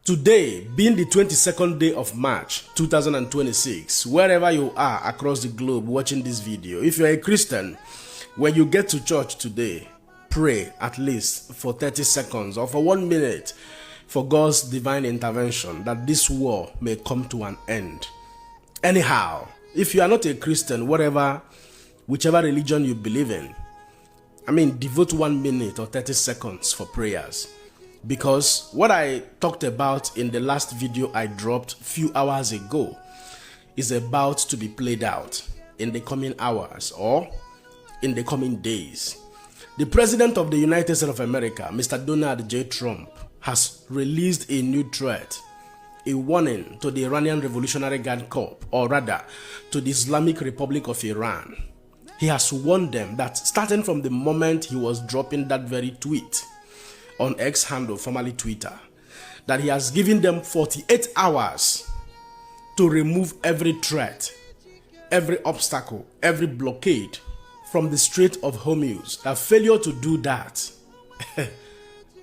Today, being the 22nd day of March 2026, wherever you are across the globe watching this video, if you're a Christian, when you get to church today, pray at least for 30 seconds or for 1 minute for God's divine intervention that this war may come to an end. Anyhow, if you are not a Christian, whichever religion you believe in, devote 1 minute or 30 seconds for prayers. Because what I talked about in the last video I dropped a few hours ago is about to be played out in the coming hours or in the coming days. The President of the United States of America, Mr. Donald J. Trump, has released a new threat, a warning to the Iranian Revolutionary Guard Corps, or rather to the Islamic Republic of Iran. He has warned them that starting from the moment he was dropping that very tweet on X handle, formerly Twitter, that he has given them 48 hours to remove every threat, every obstacle, every blockade from the Strait of Hormuz. That failure to do that,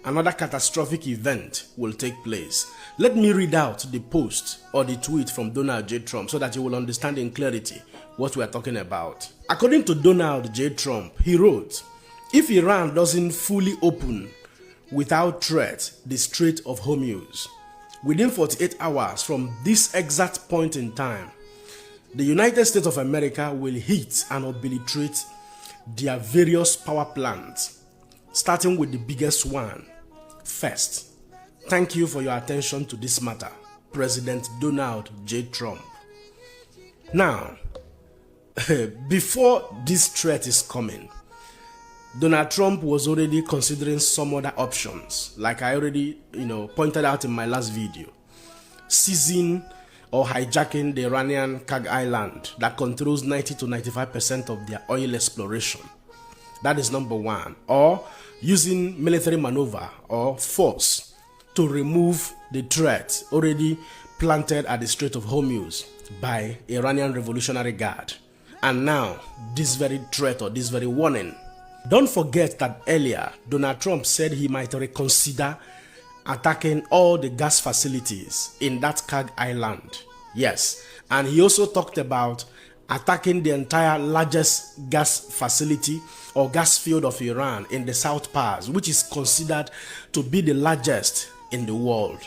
another catastrophic event will take place. Let me read out the post or the tweet from Donald J. Trump so that you will understand in clarity what we are talking about. According to Donald J. Trump, he wrote, "If Iran doesn't fully open without threat the Strait of Hormuz within 48 hours from this exact point in time, the United States of America will hit and obliterate their various power plants, starting with the biggest one first. Thank you for your attention to this matter, President Donald J. Trump." Now, before this threat is coming, Donald Trump was already considering some other options, like I already pointed out in my last video. Seizing or hijacking the Iranian Kag Island that controls 90 to 95% of their oil exploration. That is number one. Or using military maneuver or force to remove the threat already planted at the Strait of Hormuz by Iranian Revolutionary Guard. And now, this very threat or this very warning. Don't forget that earlier, Donald Trump said he might reconsider attacking all the gas facilities in that Kag Island. Yes, and he also talked about attacking the entire largest gas facility or gas field of Iran in the South Pass, which is considered to be the largest in the world.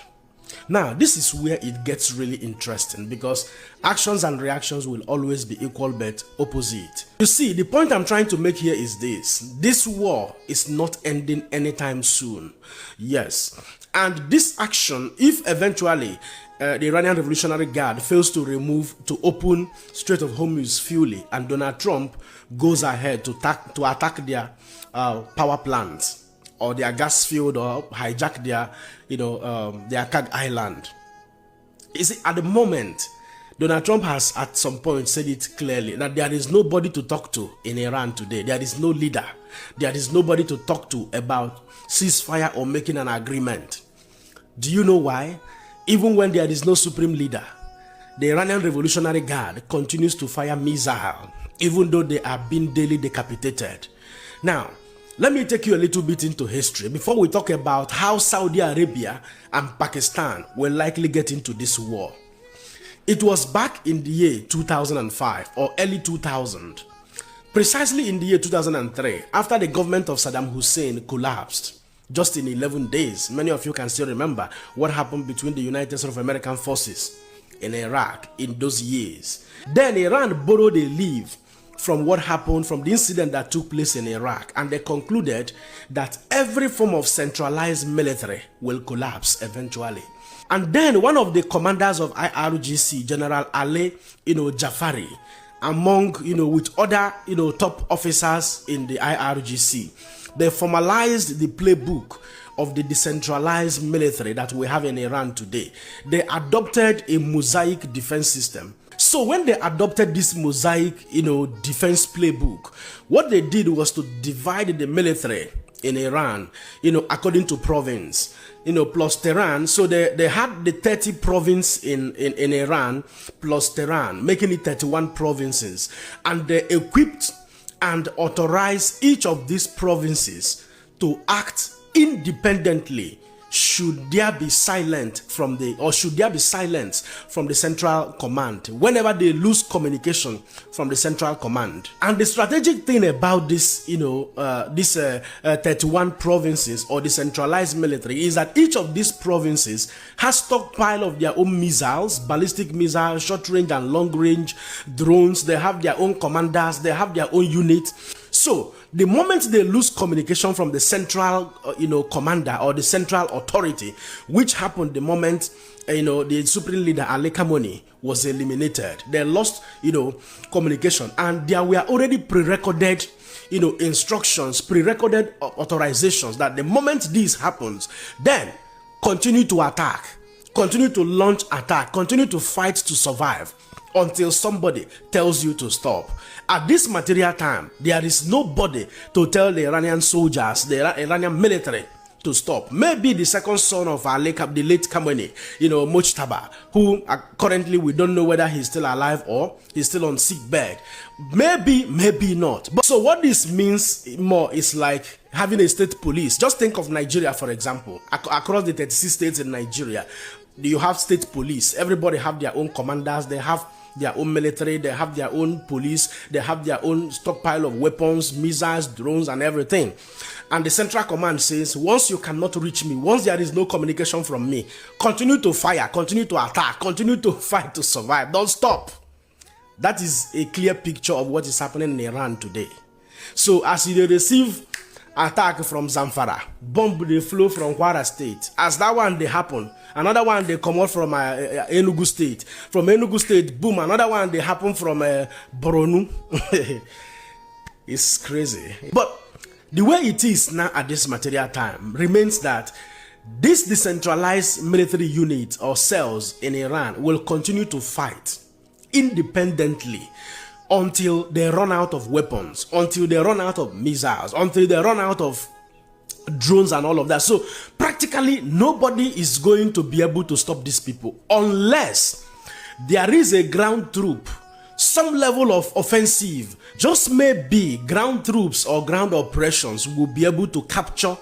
Now, this is where it gets really interesting because actions and reactions will always be equal but opposite. You see, the point I'm trying to make here is this. This war is not ending anytime soon. Yes. And this action, if eventually the Iranian Revolutionary Guard fails to open Strait of Hormuz fully, and Donald Trump goes ahead to attack their power plants or their gas field or hijack their Kag Island. You see, at the moment, Donald Trump has at some point said it clearly that there is nobody to talk to in Iran today. There is no leader. There is nobody to talk to about ceasefire or making an agreement. Do you know why? Even when there is no supreme leader, the Iranian Revolutionary Guard continues to fire missiles, even though they are being daily decapitated. Now, let me take you a little bit into history before we talk about how Saudi Arabia and Pakistan will likely get into this war. It was back in the year 2005 or early 2000, precisely in the year 2003, after the government of Saddam Hussein collapsed. Just in 11 days, many of you can still remember what happened between the United States of American forces in Iraq in those years. Then Iran borrowed a leave from what happened, from the incident that took place in Iraq, and they concluded that every form of centralized military will collapse eventually. And then one of the commanders of IRGC, General Ali, Jafari, among, with other, top officers in the IRGC, they formalized the playbook of the decentralized military that we have in Iran today. They adopted a mosaic defense system. So when they adopted this mosaic, defense playbook, what they did was to divide the military in Iran, according to province, plus Tehran. So they had the 30 province in Iran plus Tehran, making it 31 provinces. And they equipped and authorized each of these provinces to act independently should there be silence from the central command whenever they lose communication from the central command? And the strategic thing about this, 31 provinces or decentralized military is that each of these provinces has stockpile of their own missiles, ballistic missiles, short range and long range drones. They have their own commanders, they have their own units. So the moment they lose communication from the central, commander or the central authority, which happened the moment, the supreme leader Ali Khamenei was eliminated, they lost, communication, and there were already pre-recorded, instructions, pre-recorded authorizations that the moment this happens, then continue to attack, continue to launch attack, continue to fight to survive until somebody tells you to stop. At this material time, there is nobody to tell the Iranian soldiers, the Iranian military, to stop. Maybe the second son of the late Khamenei, Mojtaba, who currently we don't know whether he's still alive or he's still on sick bed. Maybe, maybe not. But so what this means more is like having a state police. Just think of Nigeria, for example. Across the 36 states in Nigeria, you have state police. Everybody have their own commanders. They have their own military, they have their own police, they have their own stockpile of weapons, missiles, drones, and everything. And the central command says, once you cannot reach me, once there is no communication from me, continue to fire, continue to attack, continue to fight to survive. Don't stop. That is a clear picture of what is happening in Iran today. So as you receive attack from Zamfara, bomb they flow from Kwara State. As that one they happen, another one they come out from Enugu State. From Enugu State, boom, another one they happen from Boronu. It's crazy. But the way it is now at this material time remains that this decentralized military unit or cells in Iran will continue to fight independently until they run out of weapons, until they run out of missiles, until they run out of drones and all of that. So practically nobody is going to be able to stop these people unless there is a ground troop, some level of offensive. Just maybe ground troops or ground operations will be able to capture,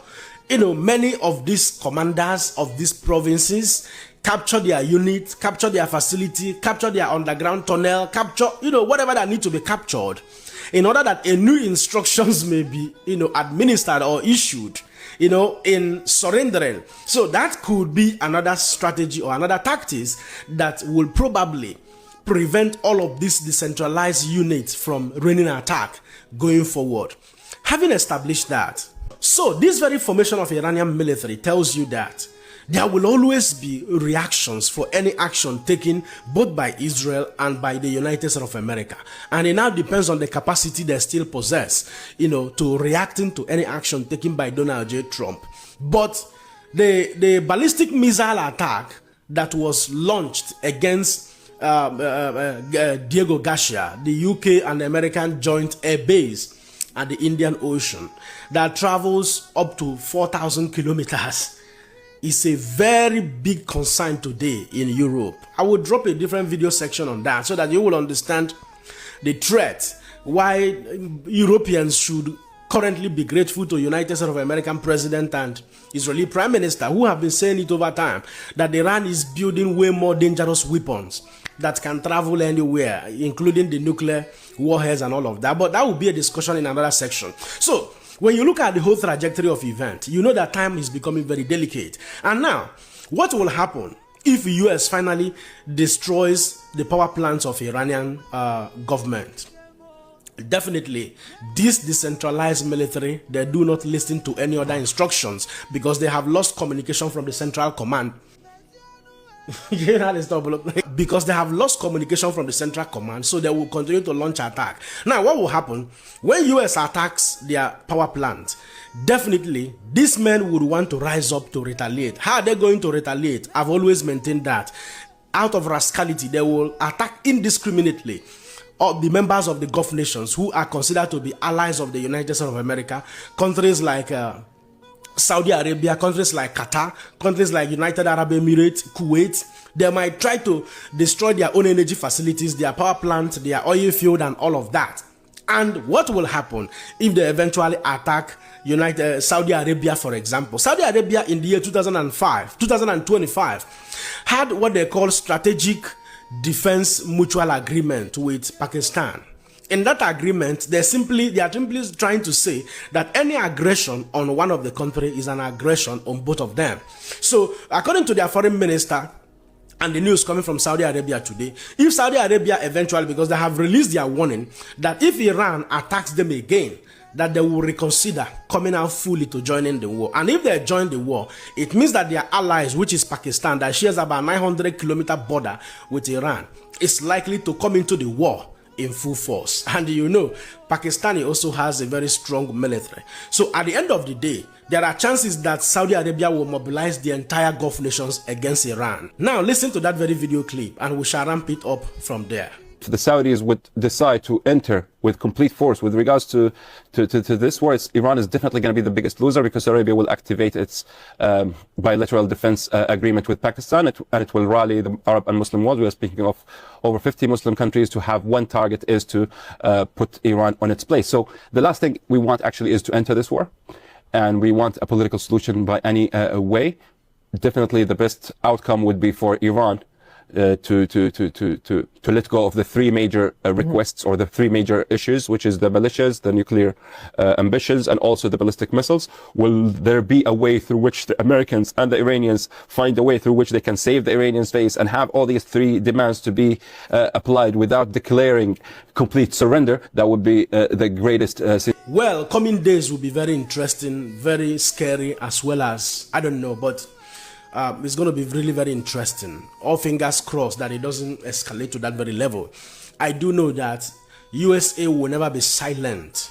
many of these commanders of these provinces, capture their units, capture their facility, capture their underground tunnel, capture, whatever that need to be captured, in order that a new instructions may be, administered or issued, in surrendering. So that could be another strategy or another tactics that will probably prevent all of these decentralized units from running an attack going forward. Having established that, so this very formation of Iranian military tells you that there will always be reactions for any action taken both by Israel and by the United States of America. And it now depends on the capacity they still possess, to reacting to any action taken by Donald J. Trump. But the ballistic missile attack that was launched against Diego Garcia, the UK and American joint air base at the Indian Ocean, that travels up to 4,000 kilometers, is a very big concern today in Europe. I will drop a different video section on that so that you will understand the threat, why Europeans should currently be grateful to United States of American President and Israeli Prime Minister, who have been saying it over time, that Iran is building way more dangerous weapons that can travel anywhere, including the nuclear warheads and all of that. But that will be a discussion in another section. So when you look at the whole trajectory of events, you know that time is becoming very delicate. And now, what will happen if the US finally destroys the power plants of Iranian government? Definitely, this decentralized military, they do not listen to any other instructions because they have lost communication from the central command. Because they have lost communication from the central command, so they will continue to launch attack. Now, what will happen when US attacks their power plant? Definitely, these men would want to rise up to retaliate. How are they going to retaliate? I've always maintained that out of rascality, they will attack indiscriminately all the members of the Gulf nations who are considered to be allies of the United States of America, countries like Saudi Arabia, countries like Qatar, countries like United Arab Emirates, Kuwait. They might try to destroy their own energy facilities, their power plants, their oil field, and all of that. And what will happen if they eventually attack Saudi Arabia, for example? Saudi Arabia in the year 2025 had what they call strategic defense mutual agreement with Pakistan. In that agreement, they are simply trying to say that any aggression on one of the country is an aggression on both of them. So, according to their foreign minister, and the news coming from Saudi Arabia today, if Saudi Arabia eventually, because they have released their warning that if Iran attacks them again, that they will reconsider coming out fully to joining the war. And if they join the war, it means that their allies, which is Pakistan, that shares about 900-kilometer border with Iran, is likely to come into the war in full force. And you know, Pakistan also has a very strong military. So at the end of the day, there are chances that Saudi Arabia will mobilize the entire Gulf nations against Iran. Now listen to that very video clip and we shall ramp it up from there. The Saudis would decide to enter with complete force with regards to this war, Iran is definitely going to be the biggest loser, because Saudi Arabia will activate its bilateral defense agreement with Pakistan, and it will rally the Arab and Muslim world. We are speaking of over 50 Muslim countries to have one target, is to put Iran on its place. So the last thing we want actually is to enter this war, and we want a political solution by any way. Definitely the best outcome would be for Iran to let go of the three major requests, or the three major issues, which is the militias, the nuclear ambitions, and also the ballistic missiles. Will there be a way through which the Americans and the Iranians find a way through which they can save the Iranians' face and have all these three demands to be applied without declaring complete surrender? That would be the greatest. Well, coming days will be very interesting, very scary, as well as, I don't know, but it's going to be really very interesting. All fingers crossed that it doesn't escalate to that very level. I do know that USA will never be silent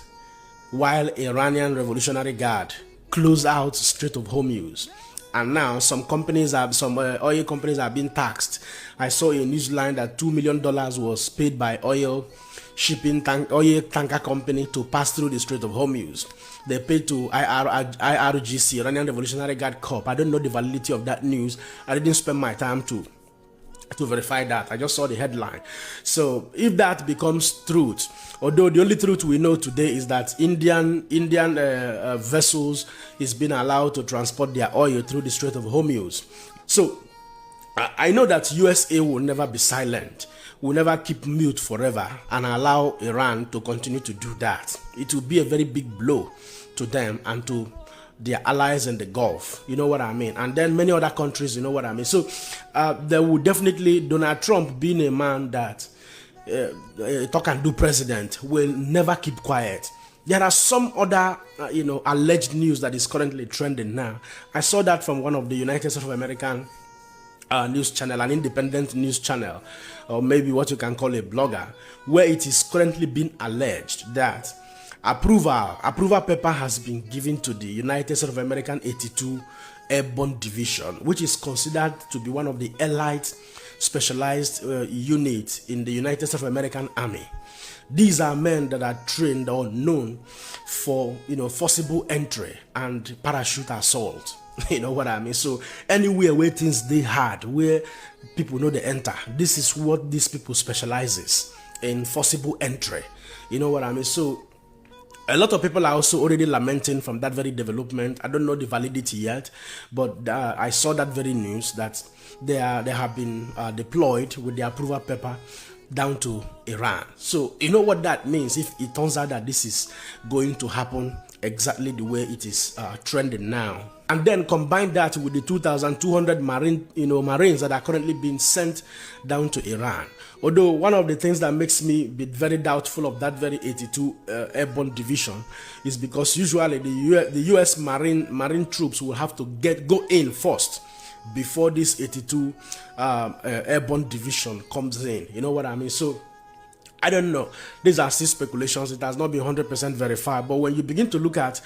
while Iranian Revolutionary Guard close out Strait of Hormuz. And now some oil companies are being taxed. I saw in New Zealand that $2 million was paid by oil tanker company to pass through the Strait of Hormuz. They paid to IRGC, Iranian Revolutionary Guard Corp. I don't know the validity of that news. I didn't spend my time to verify that. I just saw the headline. So if that becomes truth, although the only truth we know today is that Indian vessels is being allowed to transport their oil through the Strait of Hormuz. So I know that USA will never be silent, will never keep mute forever and allow Iran to continue to do that. It will be a very big blow to them and to their allies in the Gulf, you know what I mean, and then many other countries, you know what I mean. So there will definitely, Donald Trump being a man that talk and do president, will never keep quiet. There are some other alleged news that is currently trending now. I saw that from one of the United States of American news channel, an independent news channel, or maybe what you can call a blogger, where it is currently being alleged that approval paper has been given to the United States of American 82 Airborne Division, which is considered to be one of the elite specialized units in the United States of American Army. These are men that are trained or known for forcible entry and parachute assault. You know what I mean? So anywhere where things they hard, where people know they enter, this is what these people specializes in, forcible entry. You know what I mean? So a lot of people are also already lamenting from that very development. I don't know the validity yet, but I saw that very news that they have been deployed with the approval paper down to Iran. So you know what that means if it turns out that this is going to happen exactly the way it is trending now. And then combine that with the 2,200 Marines that are currently being sent down to Iran. Although one of the things that makes me be very doubtful of that very 82 Airborne Division is because usually the U.S. Marine troops will have to go in first before this 82 Airborne Division comes in. You know what I mean? So I don't know. These are still speculations. It has not been 100% verified. But when you begin to look at,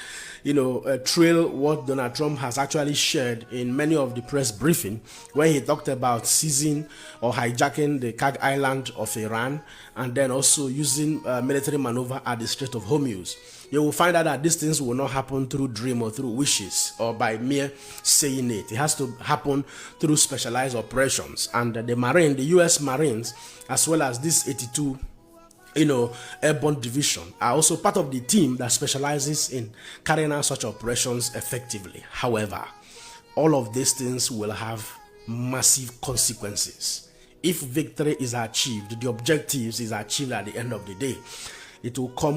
trail what Donald Trump has actually shared in many of the press briefing, when he talked about seizing or hijacking the Kag Island of Iran, and then also using military maneuver at the Strait of Hormuz, you will find out that these things will not happen through dream or through wishes or by mere saying it. It has to happen through specialized operations. And the U.S. Marines, as well as this 82 airborne division, are also part of the team that specializes in carrying out such operations effectively. However, all of these things will have massive consequences. If victory is achieved, the objectives is achieved at the end of the day, it will come